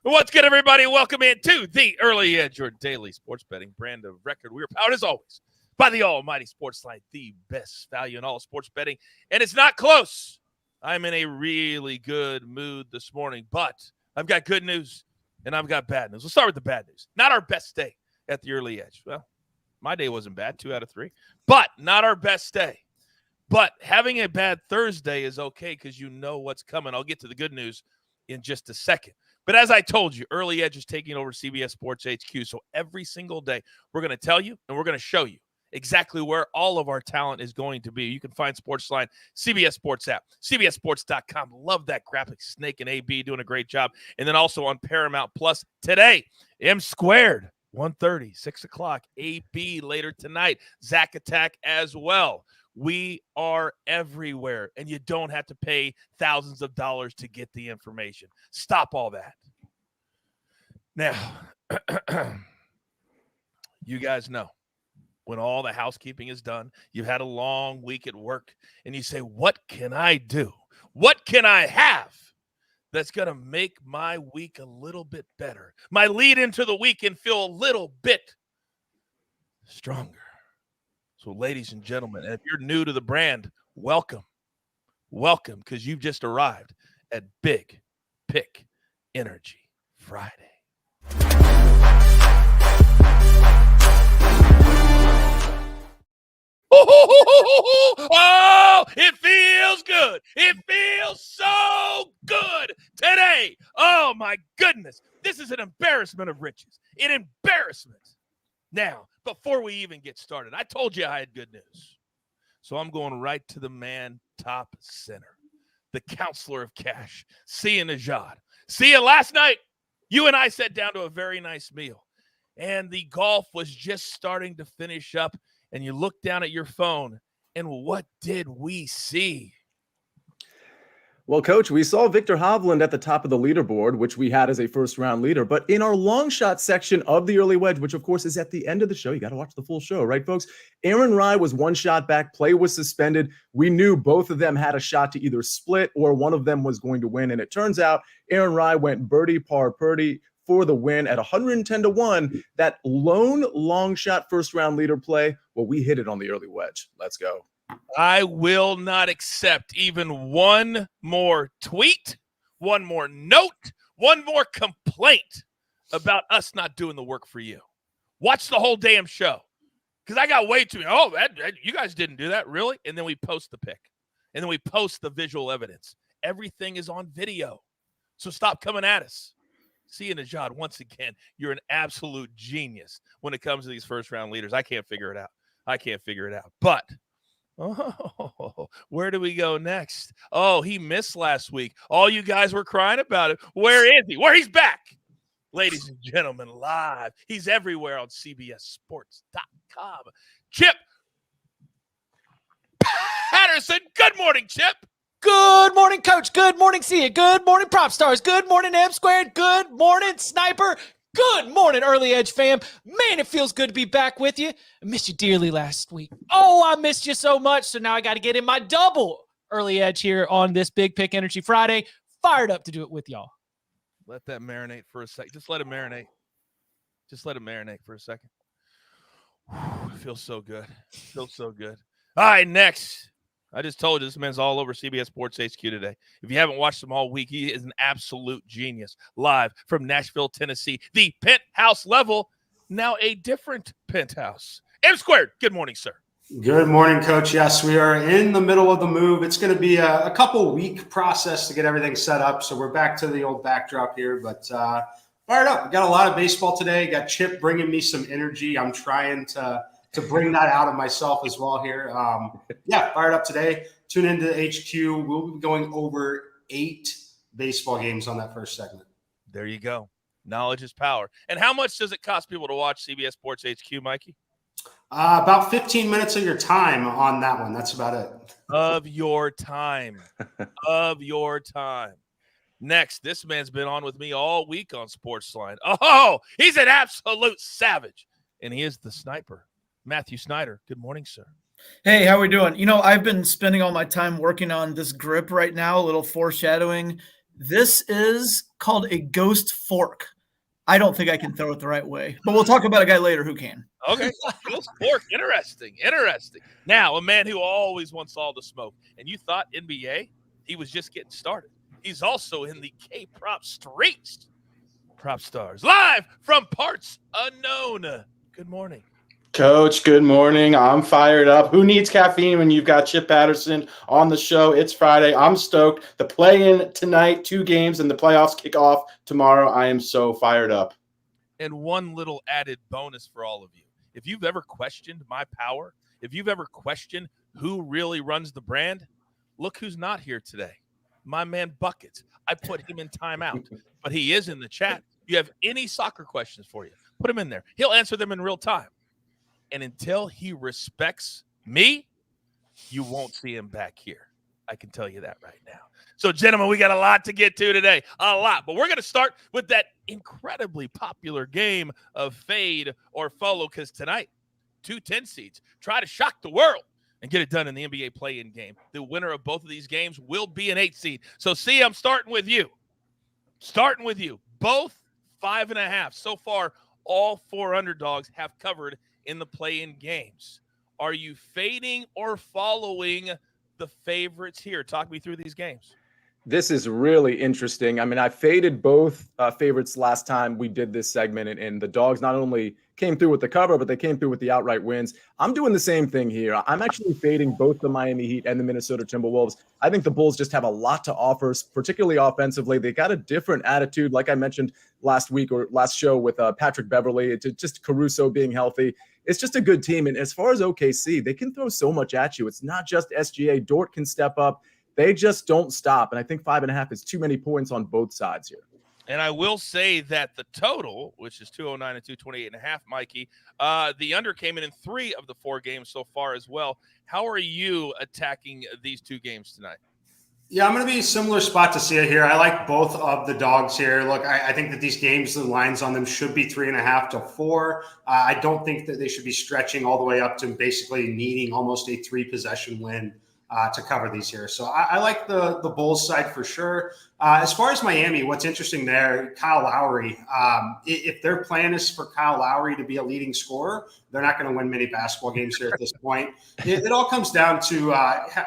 What's good, everybody? Welcome into the Early Edge, your daily sports betting brand of record. We are powered, as always, by the almighty SportsLine, the best value in all sports betting. And it's not close. I'm in a really good mood this morning, but I've got good news and I've got bad news. Let's start with the bad news. Not our best day at the Early Edge. Well, my day wasn't bad, 2 out of 3, but not our best day. But having a bad Thursday is okay because you know what's coming. I'll get to the good news in just a second. But as I told you, Early Edge is taking over CBS Sports HQ. So every single day, we're going to tell you and we're going to show you exactly where all of our talent is going to be. You can find SportsLine CBS Sports app, cbssports.com. Love that graphic. Snake and AB doing a great job. And then also on Paramount Plus today, M Squared, 1:30, 6 o'clock. AB later tonight. Zach Attack as well. We are everywhere, and you don't have to pay thousands of dollars to get the information. Stop all that. Now, you guys know when all the housekeeping is done, you've had a long week at work, and you say, what can I do? What can I have that's going to make my week a little bit better? My lead into the week and feel a little bit stronger. So, ladies and gentlemen, if you're new to the brand, welcome. Welcome, because you've just arrived at Big Pick Energy Friday. Oh, it feels good. It feels so good today. Oh, my goodness. This is an embarrassment of riches. An embarrassment. Now, before we even get started, I told you I had good news. So I'm going right to the man top center, the counselor of cash, Sia Nejad. Sia, last night, you and I sat down to a very nice meal, and the golf was just starting to finish up, and you looked down at your phone, and what did we see? Well, Coach, we saw Victor Hovland at the top of the leaderboard, which we had as a first-round leader. But in our long shot section of the early wedge, which, of course, is at the end of the show, you got to watch the full show, right, folks? Aaron Rai was one shot back. Play was suspended. We knew both of them had a shot to either split or one of them was going to win. And it turns out Aaron Rai went birdie, par, birdie for the win at 110-1. That lone long shot first-round leader play, well, we hit it on the early wedge. Let's go. I will not accept even one more tweet, one more note, one more complaint about us not doing the work for you. Watch the whole damn show. Because I got way too, you guys didn't do that, really? And then we post the pic. And then we post the visual evidence. Everything is on video. So stop coming at us. Sia Nejad, once again, you're an absolute genius when it comes to these first-round leaders. I can't figure it out. But oh, where do we go next? Oh, he missed last week. All you guys were crying about it. Where is he? He's back. Ladies and gentlemen, live. He's everywhere on CBSSports.com. Chip Patterson. Good morning, Chip. Good morning, Coach. Good morning, Sia. Good morning, PropStarz. Good morning, M Squared. Good morning, Sniper. Good morning, Early Edge fam. Man, it feels good to be back with you. I missed you dearly last week. Oh, I missed you so much. So now I got to get in my double Early Edge here on this Big Pick Energy Friday. Fired up to do it with y'all. Let that marinate for a second. Just let it marinate. For a second. It feels so good. All right, next. I just told you this man's all over CBS Sports HQ today. If you haven't watched him all week, he is an absolute genius. Live from Nashville, Tennessee, the penthouse level, now a different penthouse. M Squared, good morning, sir. Good morning, Coach. Yes, we are in the middle of the move. It's going to be a couple-week process to get everything set up, so we're back to the old backdrop here, but fired up. We got a lot of baseball today. Got Chip bringing me some energy. I'm trying to bring that out of myself as well here. Fired up today. Tune into HQ. We'll be going over 8 baseball games on that first segment. There you go. Knowledge is power. And how much does it cost people to watch CBS Sports HQ, Mikey? About 15 minutes of your time on that one. That's about it. Of your time. Next, this man's been on with me all week on SportsLine. Oh, he's an absolute savage. And he is the sniper. Matthew Snyder. Good morning, sir. Hey, how we doing? I've been spending all my time working on this grip right now, a little foreshadowing. This is called a ghost fork. I don't think I can throw it the right way, but we'll talk about a guy later who can. Okay. Ghost fork. Interesting. Now, a man who always wants all the smoke, and you thought NBA, he was just getting started. He's also in the K-Prop streets. PropStarz, live from parts unknown. Good morning. Coach, good morning. I'm fired up. Who needs caffeine when you've got Chip Patterson on the show? It's Friday. I'm stoked. The play-in tonight, 2 games, and the playoffs kick off tomorrow. I am so fired up. And one little added bonus for all of you. If you've ever questioned my power, if you've ever questioned who really runs the brand, look who's not here today. My man Buckets. I put him in timeout, but he is in the chat. You have any soccer questions for you, put him in there. He'll answer them in real time. And until he respects me, you won't see him back here. I can tell you that right now. So, gentlemen, we got a lot to get to today, a lot. But we're going to start with that incredibly popular game of fade or follow, because tonight, 2 10 seeds try to shock the world and get it done in the NBA play-in game. The winner of both of these games will be an 8 seed. So, see, I'm starting with you. Both 5.5. So far, all 4 underdogs have covered in the play-in games. Are you fading or following the favorites here? Talk me through these games. This is really interesting. I mean, I faded both favorites last time we did this segment, and the dogs not only came through with the cover, but they came through with the outright wins. I'm doing the same thing here. I'm actually fading both the Miami Heat and the Minnesota Timberwolves. I think the Bulls just have a lot to offer, particularly offensively. They got a different attitude, like I mentioned last week or last show with Patrick Beverley, to just Caruso being healthy. It's just a good team. And as far as OKC, they can throw so much at you. It's not just SGA. Dort can step up. They just don't stop. And I think 5.5 is too many points on both sides here. And I will say that the total, which is 209 and 228.5, Mikey, the under came in 3 of the 4 games so far as well. How are you attacking these 2 games tonight? Yeah, I'm going to be a similar spot to Sia here. I like both of the dogs here. Look, I think that these games, the lines on them should be 3.5 to 4. I don't think that they should be stretching all the way up to basically needing almost a 3-possession win to cover these here. So I like the Bulls side for sure. As far as Miami, what's interesting there, Kyle Lowry, if their plan is for Kyle Lowry to be a leading scorer, they're not going to win many basketball games here at this point. It all comes down to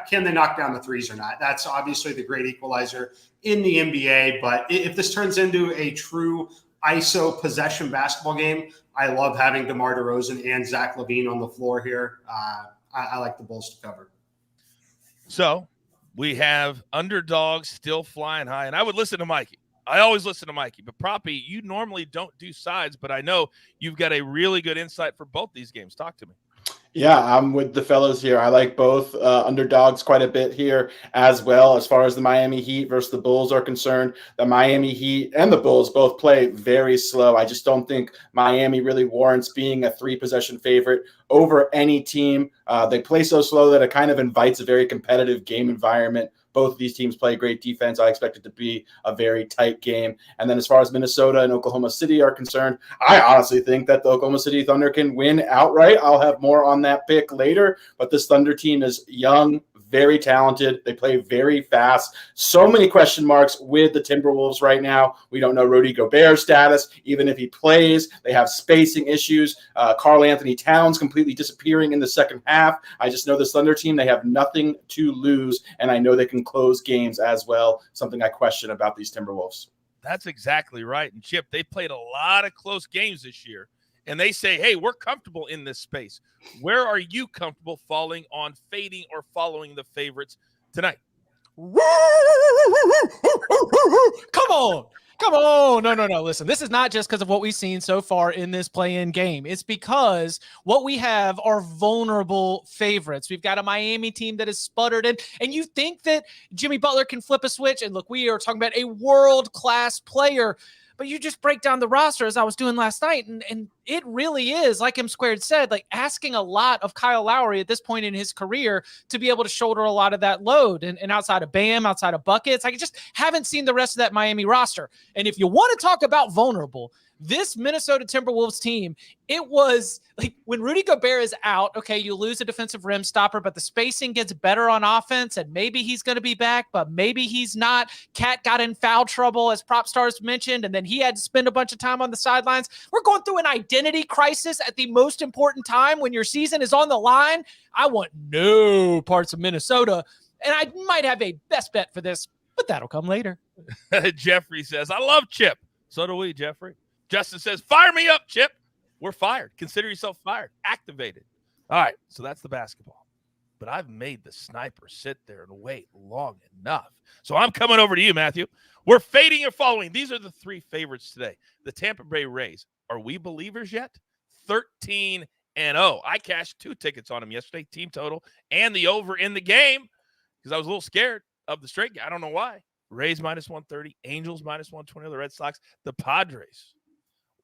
can they knock down the threes or not? That's obviously the great equalizer in the NBA. But if this turns into a true ISO possession basketball game, I love having DeMar DeRozan and Zach LaVine on the floor here. I like the Bulls to cover. So we have underdogs still flying high. And I would listen to Mikey. I always listen to Mikey. But Proppy, you normally don't do sides, but I know you've got a really good insight for both these games. Talk to me. Yeah, I'm with the fellows here. I like both underdogs quite a bit here as well. As far as the Miami Heat versus the Bulls are concerned, the Miami Heat and the Bulls both play very slow. I just don't think Miami really warrants being a 3-possession favorite over any team. They play so slow that it kind of invites a very competitive game environment. Both of these teams play great defense. I expect it to be a very tight game. And then as far as Minnesota and Oklahoma City are concerned, I honestly think that the Oklahoma City Thunder can win outright. I'll have more on that pick later. But this Thunder team is young, very talented. They play very fast. So many question marks with the Timberwolves right now. We don't know Rudy Gobert's status. Even if he plays, they have spacing issues. Karl Anthony Towns completely disappearing in the second half. I just know this Thunder team, they have nothing to lose, and I know they can close games as well, something I question about these Timberwolves. That's exactly right. And Chip, they played a lot of close games this year. And they say, hey, we're comfortable in this space. Where are you comfortable falling on fading or following the favorites tonight? Come on. No. Listen, this is not just because of what we've seen so far in this play-in game. It's because what we have are vulnerable favorites. We've got a Miami team that is sputtered in, and you think that Jimmy Butler can flip a switch. And look, we are talking about a world-class player, but you just break down the roster as I was doing last night, and it really is, like M Squared said, like asking a lot of Kyle Lowry at this point in his career to be able to shoulder a lot of that load. And outside of Bam, outside of buckets, I just haven't seen the rest of that Miami roster. And if you want to talk about vulnerable, this Minnesota Timberwolves team, it was like when Rudy Gobert is out, okay, you lose a defensive rim stopper, but the spacing gets better on offense, and maybe he's going to be back, but maybe he's not. Cat got in foul trouble, as PropStarz mentioned, and then he had to spend a bunch of time on the sidelines. We're going through an identity crisis at the most important time when your season is on the line. I want no parts of Minnesota, and I might have a best bet for this, but that'll come later. Jeffrey says, I love Chip. So do we, Jeffrey. Justin says, fire me up, Chip. We're fired. Consider yourself fired. Activated. All right, so that's the basketball. But I've made the sniper sit there and wait long enough. So I'm coming over to you, Matthew. We're fading and following. These are the 3 favorites today. The Tampa Bay Rays. Are we believers yet? 13-0. I cashed 2 tickets on them yesterday, team total, and the over in the game because I was a little scared of the straight game. I don't know why. Rays minus 130, Angels minus 120, the Red Sox, the Padres.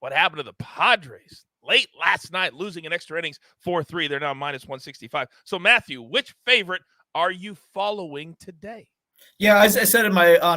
What happened to the Padres? Late last night, losing in extra innings 4-3. They're now minus 165. So, Matthew, which favorite are you following today? Yeah, as I said on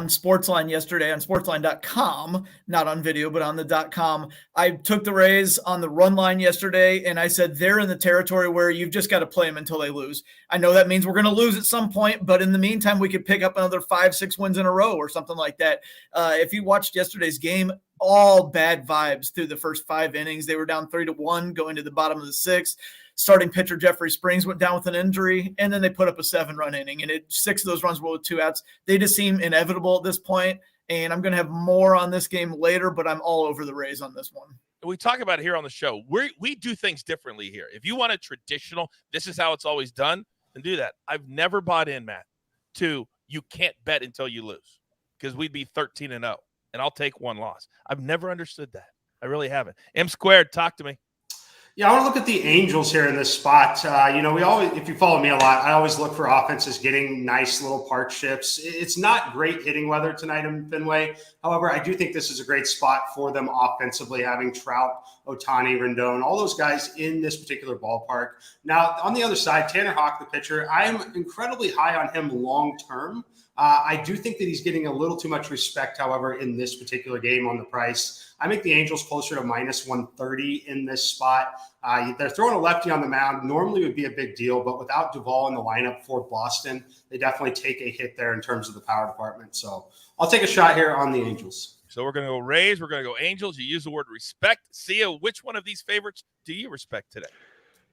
SportsLine yesterday, on sportsline.com, not on video, but on the .com, I took the Rays on the run line yesterday, and I said they're in the territory where you've just got to play them until they lose. I know that means we're going to lose at some point, but in the meantime, we could pick up another 5-6 wins in a row or something like that. If you watched yesterday's game, all bad vibes through the first 5 innings. They were down 3-1 going to the bottom of the 6th. Starting pitcher Jeffrey Springs went down with an injury, and then they put up a 7-run inning, and 6 of those runs were with 2 outs. They just seem inevitable at this point, and I'm going to have more on this game later, but I'm all over the Rays on this one. We talk about it here on the show. We do things differently here. If you want a traditional, this is how it's always done, then do that. I've never bought in, Matt, to you can't bet until you lose because we'd be 13-0, and I'll take 1 loss. I've never understood that. I really haven't. M Squared, talk to me. Yeah, I want to look at the Angels here in this spot. We always, if you follow me a lot, I always look for offenses getting nice little park shifts. It's not great hitting weather tonight in Fenway. However, I do think this is a great spot for them offensively, having Trout, Ohtani, Rendon, all those guys in this particular ballpark. Now, on the other side, Tanner Houck, the pitcher, I am incredibly high on him long-term. I do think that he's getting a little too much respect, however, in this particular game on the price. I make the Angels closer to minus 130 in this spot. They're throwing a lefty on the mound. Normally would be a big deal, but without Duvall in the lineup for Boston, they definitely take a hit there in terms of the power department. So I'll take a shot here on the Angels. So we're going to go Rays. We're going to go Angels. You use the word respect. Sia, which one of these favorites do you respect today?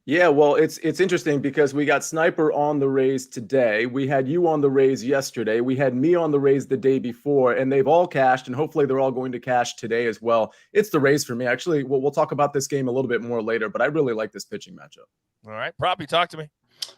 Yeah, well, it's interesting because we got Sniper on the Rays today. We had you on the Rays yesterday. We had me on the Rays the day before, and they've all cashed, and hopefully they're all going to cash today as well. It's the Rays for me. Actually, we'll talk about this game a little bit more later, but I really like this pitching matchup. All right, Proppy, talk to me.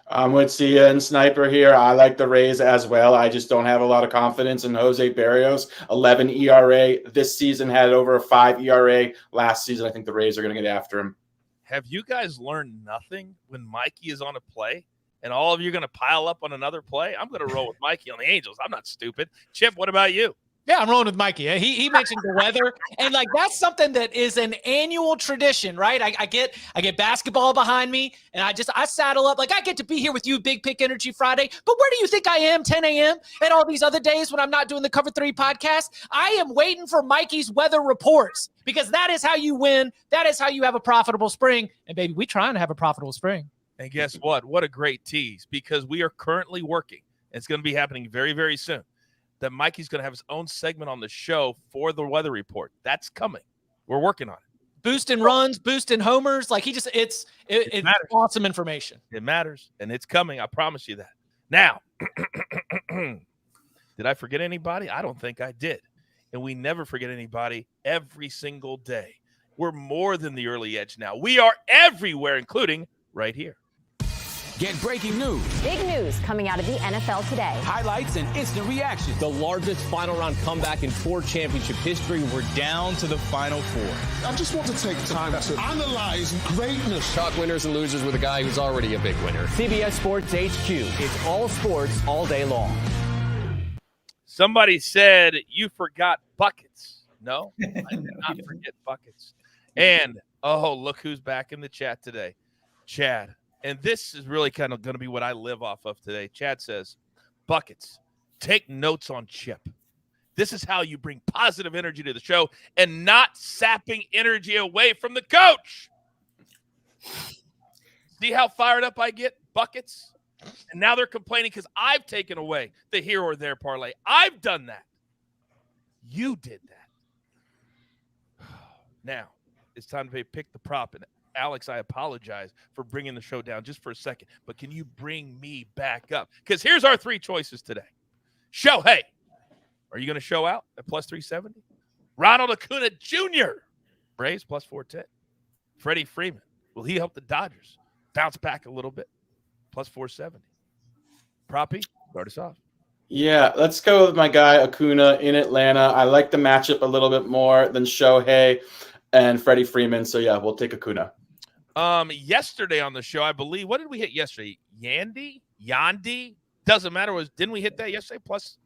I'm with Sia and Sniper here. I like the Rays as well. I just don't have a lot of confidence in Jose Berrios. 11 ERA. This season had over a 5 ERA. Last season, I think the Rays are going to get after him. Have you guys learned nothing when Mikey is on a play and all of you are going to pile up on another play? I'm going to roll with Mikey on the Angels. I'm not stupid. Chip, what about you? Yeah, I'm rolling with Mikey. He mentioned the weather, and like that's something that is an annual tradition, right? I get basketball behind me, and I saddle up. Like I get to be here with you, Big Pick Energy Friday. But where do you think I am? 10 a.m. and all these other days when I'm not doing the Cover 3 podcast. I am waiting for Mikey's weather reports because that is how you win. That is how you have a profitable spring. And baby, we trying to have a profitable spring. And guess what? What a great tease because we are currently working. It's going to be happening very, very soon. That Mikey's going to have his own segment on the show for the weather report. That's coming. We're working on it. Boosting runs, boosting homers. Like it's awesome information. It matters, and it's coming. I promise you that. Now, did I forget anybody? I don't think I did. And we never forget anybody every single day. We're more than the early edge now. We are everywhere, including right here. Get breaking news. Big news coming out of the NFL today. Highlights and instant reaction. The largest final round comeback in Ford championship history. We're down to the Final Four. I just want to take time to analyze greatness. Talk winners and losers with a guy who's already a big winner. CBS Sports HQ. It's all sports all day long. Somebody said you forgot buckets. No, I did not forget buckets. And Oh, look who's back in the chat today. Chad. And this is really kind of going to be what I live off of today. Chad says, Buckets, take notes on Chip. This is how you bring positive energy to the show and not sapping energy away from the coach. See how fired up I get, Buckets? And now they're complaining because I've taken away the here or there parlay. I've done that. You did that. Now, it's time to pick the prop. And Alex, I apologize for bringing the show down just for a second, but can you bring me back up? Because here's our three choices today. Shohei, are you going to show out at plus 370? Ronald Acuna Jr., Braves plus 410. Freddie Freeman, will he help the Dodgers bounce back a little bit? Plus 470. Proppy, start us off. Yeah, let's go with my guy Acuna in Atlanta. I like the matchup a little bit more than Shohei and Freddie Freeman. So, yeah, we'll take Acuna. Yesterday on the show, I believe, what did we hit yesterday? Yandy? Doesn't matter. Didn't we hit that yesterday? Plus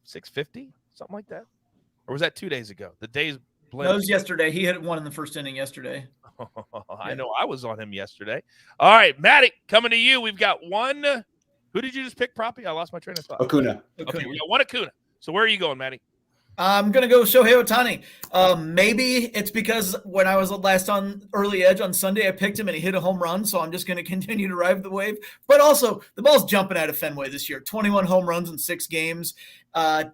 650? Something like that? Or was that 2 days ago? The days blend. That was yesterday. He hit one in the first inning yesterday. I know I was on him yesterday. All right, Matty, coming to you. We've got one. Who did you just pick, Proppy? I lost my train of thought. Acuna. Okay, we got one Acuna. So where are you going, Matty? I'm going to go Shohei Ohtani. Maybe it's because when I was last on Early Edge on Sunday, I picked him and he hit a home run, so I'm just going to continue to ride the wave. But also, the ball's jumping out of Fenway this year. 21 home runs in 6 games.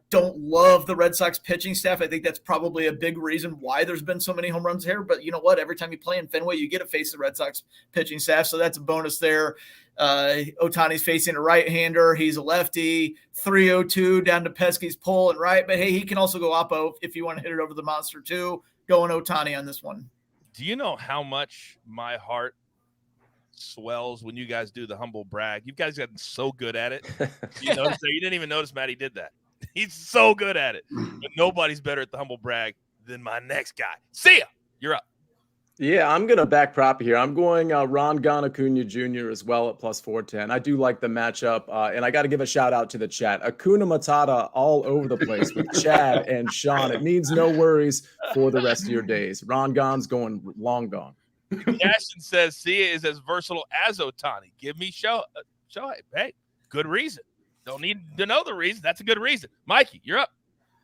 Don't love the Red Sox pitching staff. I think that's probably a big reason why there's been so many home runs here. But you know what? Every time you play in Fenway, you get to face the Red Sox pitching staff, so that's a bonus there. Ohtani's facing a right-hander. He's a lefty. 302 down to Pesky's pull and right. But, hey, he can also go oppo if you want to hit it over the monster too. Going Ohtani on this one. Do you know how much my heart swells when you guys do the humble brag? You guys gotten so good at it. You notice that? You didn't even notice Matty did that. He's so good at it. But nobody's better at the humble brag than my next guy. See ya. You're up. Yeah, I'm going to back prop here. I'm going Ron Acuna Jr. as well at plus 410. I do like the matchup, and I got to give a shout out to the chat. Acuna Matata all over the place with Chad and Sean. It means no worries for the rest of your days. Ron Gon's going long gone. Ashton says Sia is as versatile as Ohtani. Give me Shohei. Hey, good reason. Don't need to know the reason. That's a good reason. Mikey, you're up.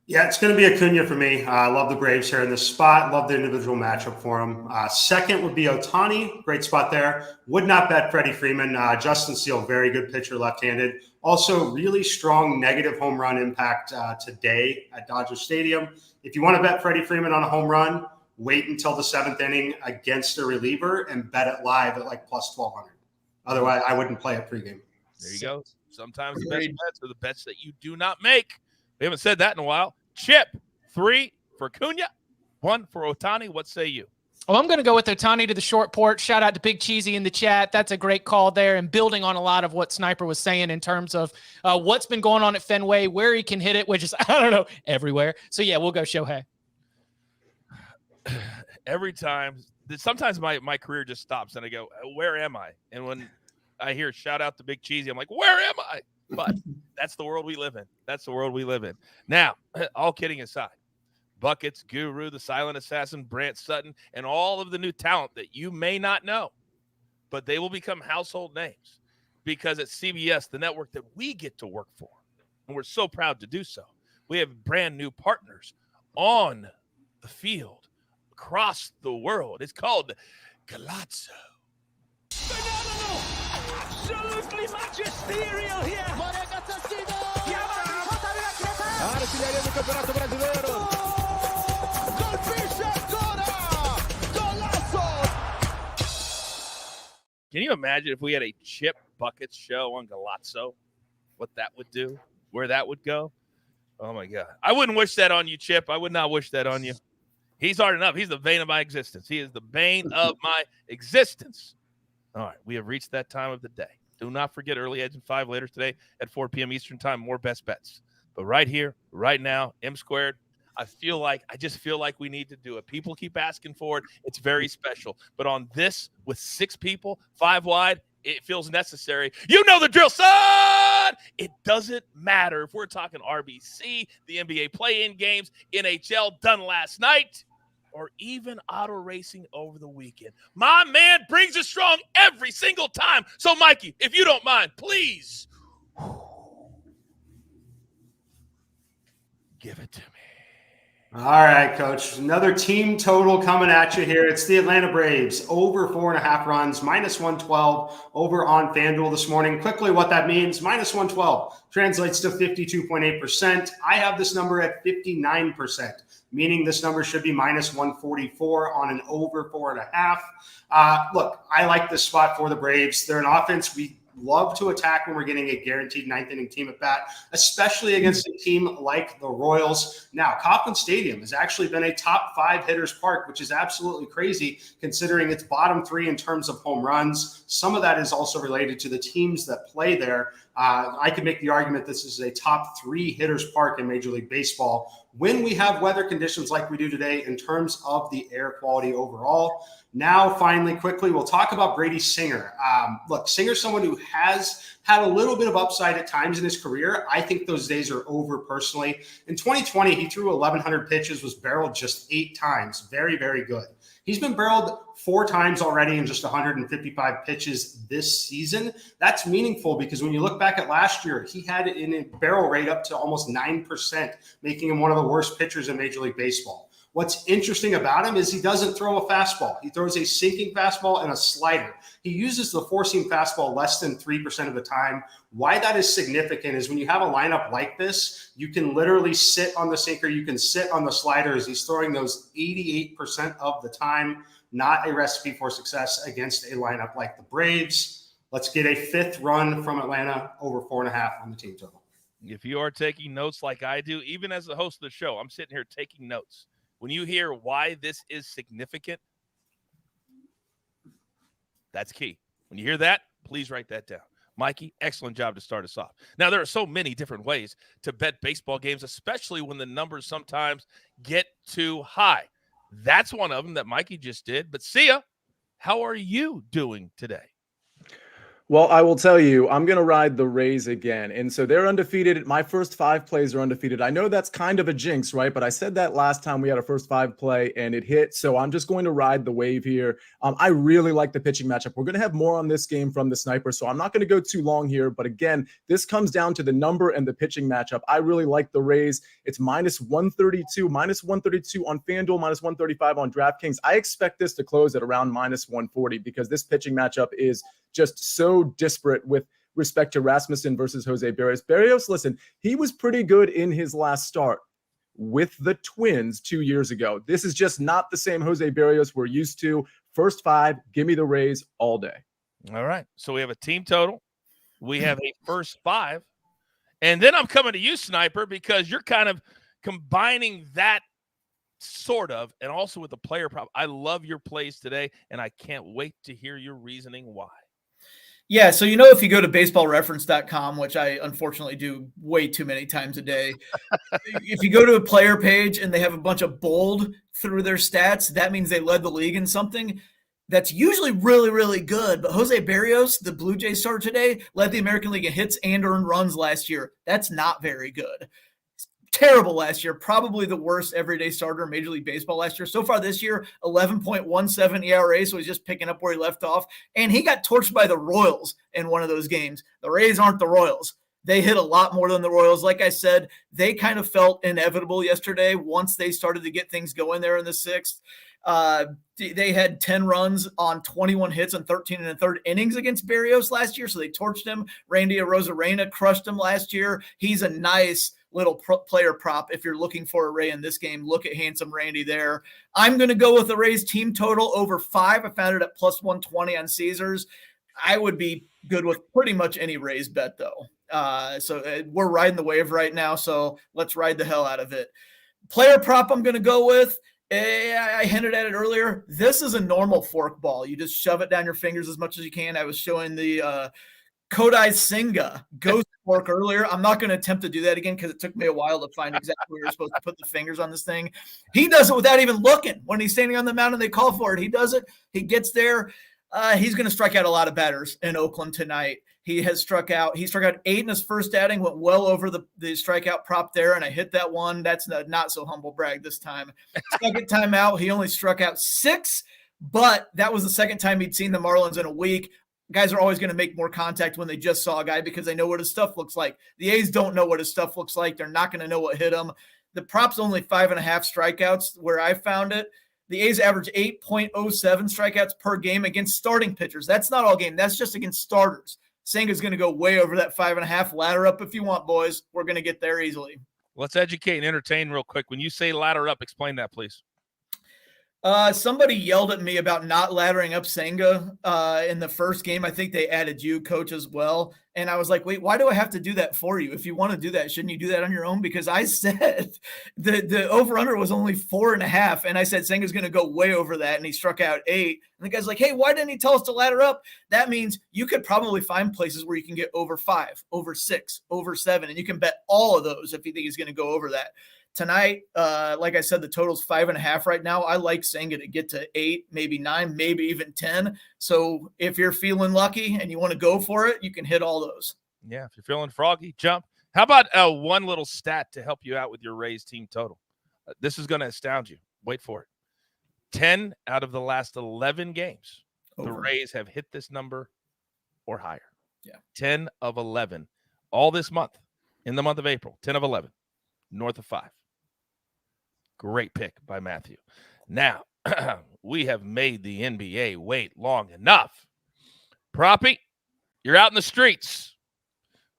Yeah, it's going to be Acuna for me. I love the Braves here in this spot. Love the individual matchup for him. Second would be Ohtani. Great spot there. Would not bet Freddie Freeman. Justin Steele, very good pitcher, left-handed. Also, really strong negative home run impact today at Dodger Stadium. If you want to bet Freddie Freeman on a home run, wait until the 7th inning against a reliever and bet it live at like plus 1,200. Otherwise, I wouldn't play it pregame. There you go. Sometimes the best bets are the bets that you do not make. We haven't said that in a while. Chip, 3 for Acuna, 1 for Ohtani. What say you? Well, I'm going to go with Ohtani to the short porch. Shout out to Big Cheesy in the chat. That's a great call there, and building on a lot of what Sniper was saying in terms of what's been going on at Fenway, where he can hit it, which is, I don't know, everywhere. So, yeah, we'll go Shohei. Every time, sometimes my career just stops, and I go, where am I? And when I hear shout out to Big Cheesy, I'm like, where am I? But that's the world we live in. That's the world we live in. Now, all kidding aside, Buckets, Guru, the Silent Assassin, Brant Sutton, and all of the new talent that you may not know, but they will become household names because at CBS, the network that we get to work for, and we're so proud to do so, we have brand new partners on the field across the world. It's called Galazzo. Absolutely magisterial here. Can you imagine if we had a Chip Buckets show on Galazzo? What that would do? Where that would go? Oh, my God. I wouldn't wish that on you, Chip. I would not wish that on you. He's hard enough. He's the bane of my existence. He is the bane of my existence. All right, we have reached that time of the day. Do not forget Early Edge and 5 later today at 4 p.m. Eastern time, more best bets. But right here, right now, M Squared, I just feel like we need to do it. People keep asking for it. It's very special. But on this, with 6 people, 5 wide, it feels necessary. You know the drill, son! It doesn't matter if we're talking RBC, the NBA play-in games, NHL done last night. or even auto racing over the weekend. My man brings it strong every single time. So, Mikey, if you don't mind, please give it to me. All right, Coach. Another team total coming at you here. It's the Atlanta Braves over 4.5 runs, -112 over on FanDuel this morning. Quickly, what that means, -112 translates to 52.8%. I have this number at 59%, meaning this number should be -144 on an over 4.5. Look, I like this spot for the Braves. They're an offense we love to attack when we're getting a guaranteed ninth inning team at bat, especially against a team like the Royals. Now, Coachman Stadium has actually been a top 5 hitters park, which is absolutely crazy considering it's bottom 3 in terms of home runs. Some of that is also related to the teams that play there. I could make the argument this is a top 3 hitters park in Major League Baseball when we have weather conditions like we do today in terms of the air quality overall. Now, finally, quickly, we'll talk about Brady Singer. Look, Singer's someone who has had a little bit of upside at times in his career. I think those days are over personally. In 2020, he threw 1,100 pitches, was barreled just 8 times. Very, very good. He's been barreled 4 times already in just 155 pitches this season. That's meaningful because when you look back at last year, he had a barrel rate up to almost 9%, making him one of the worst pitchers in Major League Baseball. What's interesting about him is he doesn't throw a fastball. He throws a sinking fastball and a slider. He uses the four-seam fastball less than 3% of the time. Why that is significant is when you have a lineup like this, you can literally sit on the sinker, you can sit on the sliders. He's throwing those 88% of the time. Not a recipe for success against a lineup like the Braves. Let's get a 5th run from Atlanta over 4.5 on the team total. If you are taking notes like I do, even as the host of the show, I'm sitting here taking notes. When you hear why this is significant, that's key. When you hear that, please write that down. Mikey, excellent job to start us off. Now, there are so many different ways to bet baseball games, especially when the numbers sometimes get too high. That's one of them that Mikey just did. But Sia, how are you doing today? Well, I will tell you, I'm going to ride the Rays again. And so they're undefeated. My first 5 plays are undefeated. I know that's kind of a jinx, right? But I said that last time we had a first 5 play and it hit. So I'm just going to ride the wave here. I really like the pitching matchup. We're going to have more on this game from the Sniper. So I'm not going to go too long here. But again, this comes down to the number and the pitching matchup. I really like the Rays. It's -132 on FanDuel, -135 on DraftKings. I expect this to close at around -140 because this pitching matchup is just so disparate with respect to Rasmussen versus Jose Berrios. Berrios, listen, he was pretty good in his last start with the Twins 2 years ago. This is just not the same Jose Berrios we're used to. First 5, give me the Rays all day. All right. So we have a team total. We have a first 5. And then I'm coming to you, Sniper, because you're kind of combining that sort of and also with the player prop. I love your plays today, and I can't wait to hear your reasoning why. Yeah, so if you go to baseballreference.com, which I unfortunately do way too many times a day, if you go to a player page and they have a bunch of bold through their stats, that means they led the league in something that's usually really, really good. But Jose Berrios, the Blue Jays starter today, led the American League in hits and earned runs last year. That's not very good. Terrible last year, probably the worst everyday starter in Major League Baseball last year. So far this year, 11.17 ERA, so he's just picking up where he left off. And he got torched by the Royals in one of those games. The Rays aren't the Royals. They hit a lot more than the Royals. Like I said, they kind of felt inevitable yesterday once they started to get things going there in the 6th. They had 10 runs on 21 hits and 13 and a third innings against Berrios last year, so they torched him. Randy Arozarena crushed him last year. He's a nice little player prop. If you're looking for a Ray in this game, look at handsome Randy there. I'm going to go with the Rays team total over 5. I found it at +120 on Caesars. I would be good with pretty much any Rays bet though. So we're riding the wave right now. So let's ride the hell out of it. Player prop I'm going to go with, I hinted at it earlier. This is a normal fork ball. You just shove it down your fingers as much as you can. I was showing the Kodai Senga ghost fork earlier. I'm not going to attempt to do that again because it took me a while to find exactly where you're supposed to put the fingers on this thing. He does it without even looking. When he's standing on the mound and they call for it, he does it. He gets there. He's going to strike out a lot of batters in Oakland tonight. He struck out 8 in his first outing, went well over the strikeout prop there, and I hit that one. That's not so humble brag this time. Second time out, he only struck out 6, but that was the second time he'd seen the Marlins in a week. Guys are always going to make more contact when they just saw a guy because they know what his stuff looks like. The A's don't know what his stuff looks like. They're not going to know what hit him. The prop's only 5.5 strikeouts where I found it. The A's average 8.07 strikeouts per game against starting pitchers. That's not all game. That's just against starters. Senga's going to go way over that 5.5. Ladder up if you want, boys. We're going to get there easily. Let's educate and entertain real quick. When you say ladder up, explain that, please. Somebody yelled at me about not laddering up Senga in the first game. I think they added you, coach, as well. And I was like, wait, why do I have to do that for you? If you want to do that, shouldn't you do that on your own? Because I said the over-under was only 4.5. And I said Senga's going to go way over that. And he struck out 8. And the guy's like, hey, why didn't he tell us to ladder up? That means you could probably find places where you can get over 5, over 6, over 7. And you can bet all of those if you think he's going to go over that. Tonight, like I said, the total's 5.5 right now. I like Senga to get to 8, maybe 9, maybe even 10. So if you're feeling lucky and you want to go for it, you can hit all those. Yeah, if you're feeling froggy, jump. How about one little stat to help you out with your Rays team total? This is going to astound you. Wait for it. 10 out of the last 11 games, the Rays have hit this number or higher. Yeah. 10 of 11. All this month, in the month of April, 10 of 11, north of 5. Great pick by Matthew. Now, we have made the NBA wait long enough. Proppy, you're out in the streets.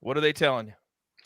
What are they telling you?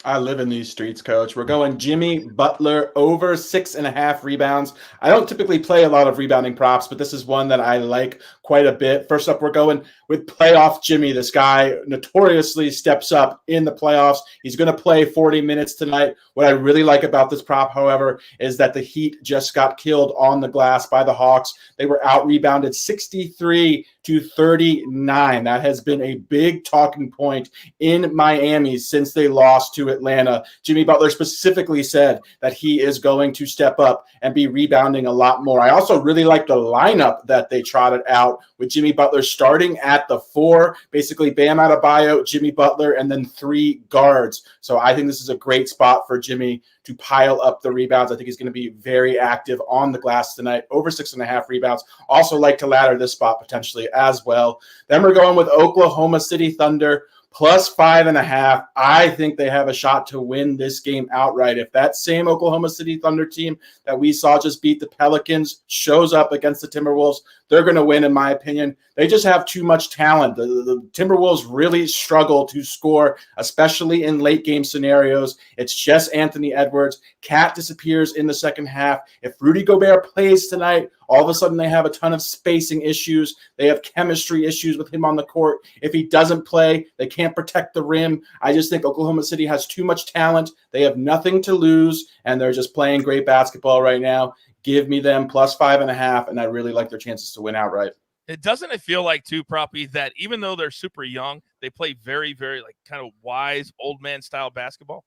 I live in these streets, coach. We're going Jimmy Butler over 6.5 rebounds. I don't typically play a lot of rebounding props, but this is one that I like quite a bit. First up, we're going with playoff Jimmy. This guy notoriously steps up in the playoffs. He's going to play 40 minutes tonight. What I really like about this prop, however, is that the Heat just got killed on the glass by the Hawks. They were out-rebounded 63-39. That has been a big talking point in Miami since they lost to Atlanta. Jimmy Butler specifically said that he is going to step up and be rebounding a lot more. I also really like the lineup that they trotted out with Jimmy Butler starting at the 4, basically Bam Adebayo, Jimmy Butler, and then 3 guards. So I think this is a great spot for Jimmy to pile up the rebounds. I think he's going to be very active on the glass tonight, over 6.5 rebounds. Also like to ladder this spot potentially as well. Then we're going with Oklahoma City Thunder plus 5.5. I think they have a shot to win this game outright. If that same Oklahoma City Thunder team that we saw just beat the Pelicans shows up against the Timberwolves, they're going to win, in my opinion. They just have too much talent. The Timberwolves really struggle to score, especially in late game scenarios. It's just Anthony Edwards. Cat disappears in the second half. If Rudy Gobert plays tonight, all of a sudden they have a ton of spacing issues. They have chemistry issues with him on the court. If he doesn't play, they can't protect the rim. I just think Oklahoma City has too much talent. They have nothing to lose, and they're just playing great basketball right now. Give me them plus 5.5, and I really like their chances to win outright. Doesn't it feel like, too, Proppy, that even though they're super young, they play very, very, like, kind of wise, old man style basketball?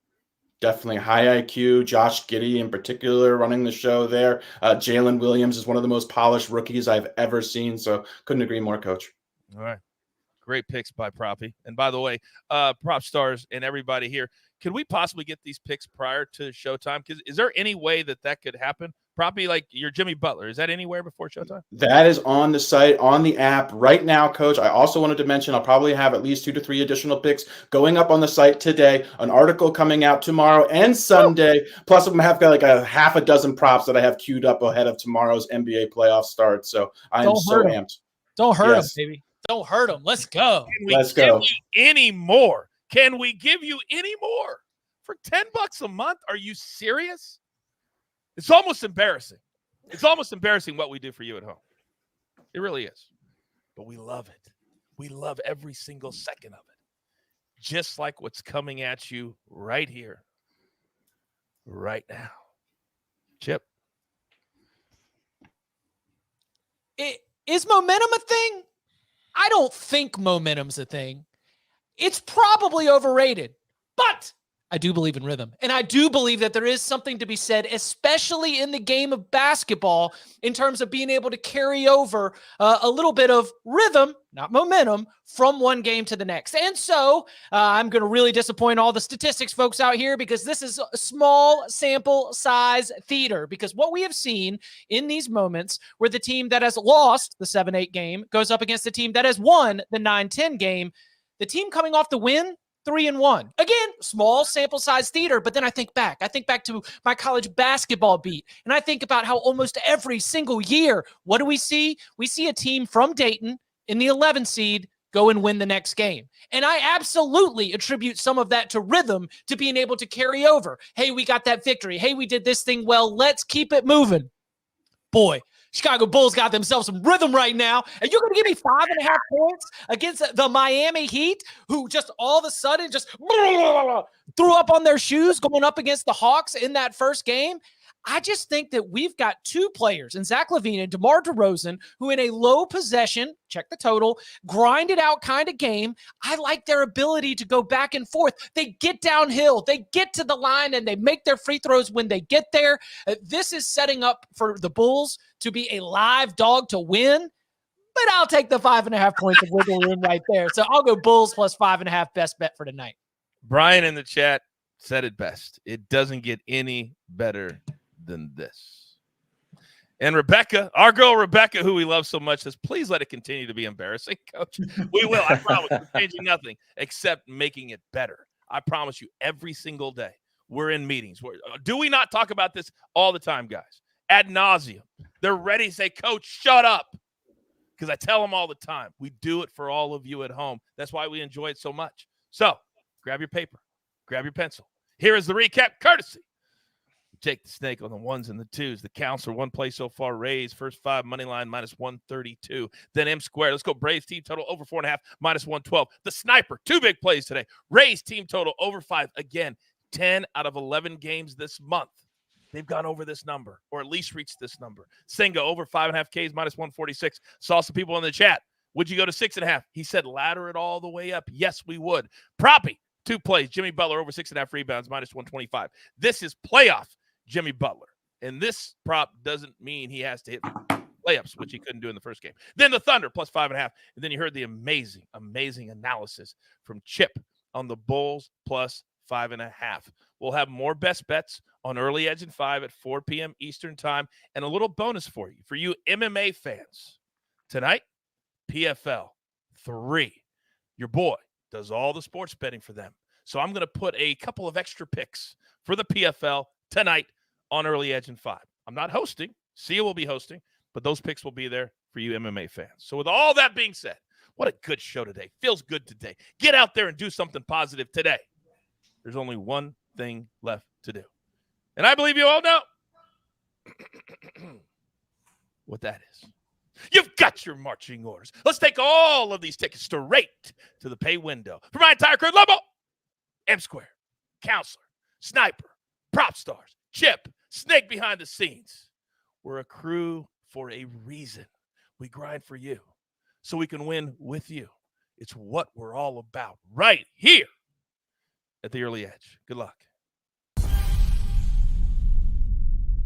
Definitely high IQ. Josh Giddey in particular running the show there. Jalen Williams is one of the most polished rookies I've ever seen, so couldn't agree more, Coach. All right. Great picks by Proppy. And by the way, PropStarz and everybody here, could we possibly get these picks prior to showtime? Because is there any way that could happen? Proppy, like your Jimmy Butler, is that anywhere before showtime? That is on the site, on the app right now, Coach. I also wanted to mention I'll probably have at least 2 to 3 additional picks going up on the site today, an article coming out tomorrow and Sunday. Plus, I'm have got like a half a dozen props that I have queued up ahead of tomorrow's NBA playoff start. So I am so amped. Don't hurt him, baby. Don't hurt him. Let's go. Let's go. Any more? Can we give you any more for $10 a month? Are you serious? It's almost embarrassing. It's almost embarrassing what we do for you at home. It really is. But we love it. We love every single second of it. Just like what's coming at you right here, right now. Chip. Is momentum a thing? I don't think momentum's a thing. It's probably overrated. But I do believe in rhythm. And I do believe that there is something to be said, especially in the game of basketball, in terms of being able to carry over a little bit of rhythm, not momentum, from one game to the next. And so I'm going to really disappoint all the statistics folks out here, because this is a small sample size theater. Because what we have seen in these moments where the team that has lost the 7-8 game goes up against the team that has won the 9-10 game, the team coming off the win, 3-1. Again, small sample size theater, but then I think back to my college basketball beat, and I think about how almost every single year, what do we see? We see a team from Dayton in the 11 seed go and win the next game. And I absolutely attribute some of that to rhythm, to being able to carry over. Hey, we got that victory. Hey, we did this thing well. Let's keep it moving. Boy, Chicago Bulls got themselves some rhythm right now. And you're going to give me 5.5 points against the Miami Heat, who just all of a sudden just threw up on their shoes going up against the Hawks in that first game? I just think that we've got two players in Zach LaVine and DeMar DeRozan who, in a low possession, check the total, grinded out kind of game, I like their ability to go back and forth. They get downhill, they get to the line, and they make their free throws when they get there. This is setting up for the Bulls to be a live dog to win, but I'll take the 5.5 points of wiggle room right there. So I'll go Bulls plus 5.5, best bet for tonight. Brian in the chat said it best. It doesn't get any better than this. And Rebecca, our girl Rebecca, who we love so much, says, please let it continue to be embarrassing, Coach. We will. I promise. We're changing nothing except making it better. I promise you, every single day we're in meetings. Do we not talk about this all the time, guys? Ad nauseum. They're ready to say, Coach, shut up. Because I tell them all the time, we do it for all of you at home. That's why we enjoy it so much. So grab your paper, grab your pencil. Here is the recap, courtesy. Take the snake on the ones and the twos. The counselor, one play so far, raised. First 5, money line, minus 132. Then M squared. Let's go Braves team total over 4.5, minus 112. The sniper, 2 big plays today. Raised team total over 5. Again, 10 out of 11 games this month. They've gone over this number, or at least reached this number. Senga over 5.5 Ks, minus 146. Saw some people in the chat. Would you go to 6.5? He said ladder it all the way up. Yes, we would. Proppy, 2 plays. Jimmy Butler over 6.5 rebounds, minus 125. This is playoff Jimmy Butler. And this prop doesn't mean he has to hit layups, which he couldn't do in the first game. Then the Thunder plus 5.5. And then you heard the amazing, amazing analysis from Chip on the Bulls plus 5.5. We'll have more best bets on Early Edge and 5 at 4 p.m. Eastern time. And a little bonus for you MMA fans. Tonight, PFL 3. Your boy does all the sports betting for them. So I'm going to put a couple of extra picks for the PFL tonight on Early Edge and 5. I'm not hosting. Sia will be hosting, but those picks will be there for you MMA fans. So with all that being said, what a good show today. Feels good today. Get out there and do something positive today. There's only one thing left to do. And I believe you all know what that is. You've got your marching orders. Let's take all of these tickets straight to the pay window. For my entire crew, Lobo, M Square, Counselor, Sniper, PropStarz, Chip, Snake behind the scenes. We're a crew for a reason. We grind for you so we can win with you. It's what we're all about right here at the Early Edge. Good luck.